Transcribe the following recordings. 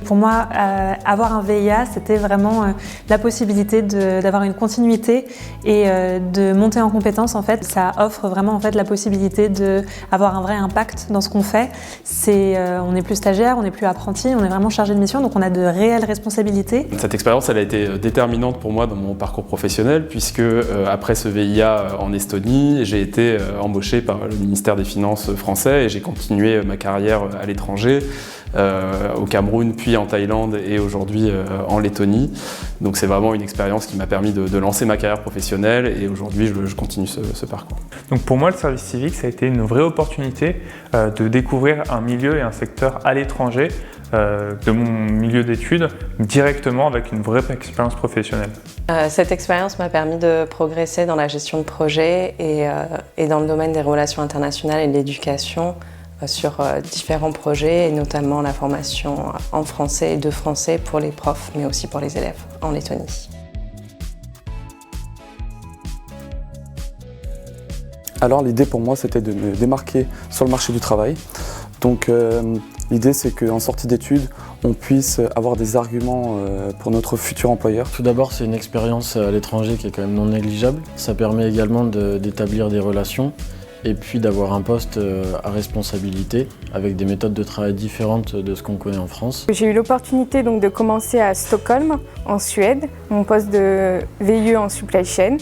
Pour moi, avoir un VIA, c'était vraiment la possibilité d'avoir une continuité et de monter en compétences. En fait, ça offre vraiment la possibilité d'avoir un vrai impact dans ce qu'on fait. On n'est plus stagiaire, on n'est plus apprenti, on est vraiment chargé de mission, donc on a de réelles responsabilités. Cette expérience, elle a été déterminante pour moi dans mon parcours professionnel, puisque après ce VIA en Estonie, j'ai été embauché par le ministère des Finances français et j'ai continué ma carrière à l'étranger, au Cameroun, puis en Thaïlande et aujourd'hui en Lettonie. Donc c'est vraiment une expérience qui m'a permis de lancer ma carrière professionnelle et aujourd'hui je continue ce parcours. Donc pour moi, le service civique, ça a été une vraie opportunité de découvrir un milieu et un secteur à l'étranger de mon milieu d'études directement avec une vraie expérience professionnelle. Cette expérience m'a permis de progresser dans la gestion de projet et dans le domaine des relations internationales et de l'éducation sur différents projets et notamment la formation en français et de français pour les profs mais aussi pour les élèves en Lettonie. Alors l'idée pour moi c'était de me démarquer sur le marché du travail. Donc l'idée c'est qu'en sortie d'études, on puisse avoir des arguments pour notre futur employeur. Tout d'abord, c'est une expérience à l'étranger qui est quand même non négligeable. Ça permet également d'établir des relations et puis d'avoir un poste à responsabilité avec des méthodes de travail différentes de ce qu'on connaît en France. J'ai eu l'opportunité donc de commencer à Stockholm, en Suède, mon poste de VIE en supply chain.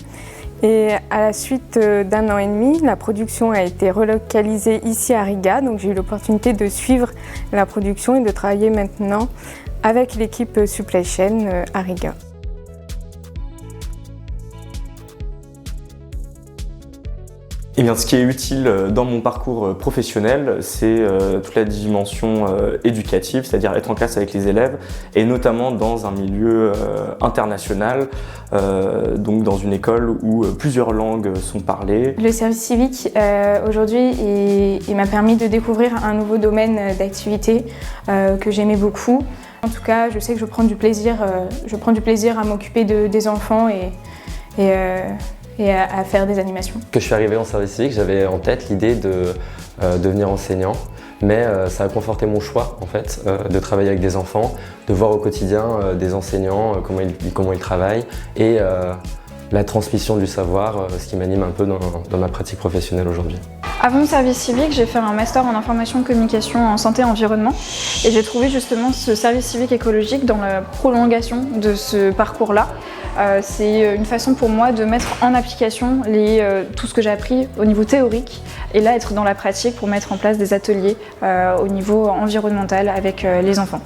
Et à la suite d'1 an et demi, la production a été relocalisée ici à Riga, donc j'ai eu l'opportunité de suivre la production et de travailler maintenant avec l'équipe supply chain à Riga. Eh bien, ce qui est utile dans mon parcours professionnel, c'est toute la dimension éducative, c'est-à-dire être en classe avec les élèves, et notamment dans un milieu international, donc dans une école où plusieurs langues sont parlées. Le service civique, aujourd'hui, il m'a permis de découvrir un nouveau domaine d'activité que j'aimais beaucoup. En tout cas, je sais que je prends du plaisir à m'occuper des enfants et à faire des animations. Quand je suis arrivé en service civique, j'avais en tête l'idée de devenir enseignant, mais ça a conforté mon choix en fait, de travailler avec des enfants, de voir au quotidien des enseignants, comment ils travaillent et la transmission du savoir, ce qui m'anime un peu dans ma pratique professionnelle aujourd'hui. Avant le service civique, j'ai fait un master en information et communication en santé et environnement et j'ai trouvé justement ce service civique écologique dans la prolongation de ce parcours-là. C'est une façon pour moi de mettre en application tout ce que j'ai appris au niveau théorique et là être dans la pratique pour mettre en place des ateliers au niveau environnemental avec les enfants.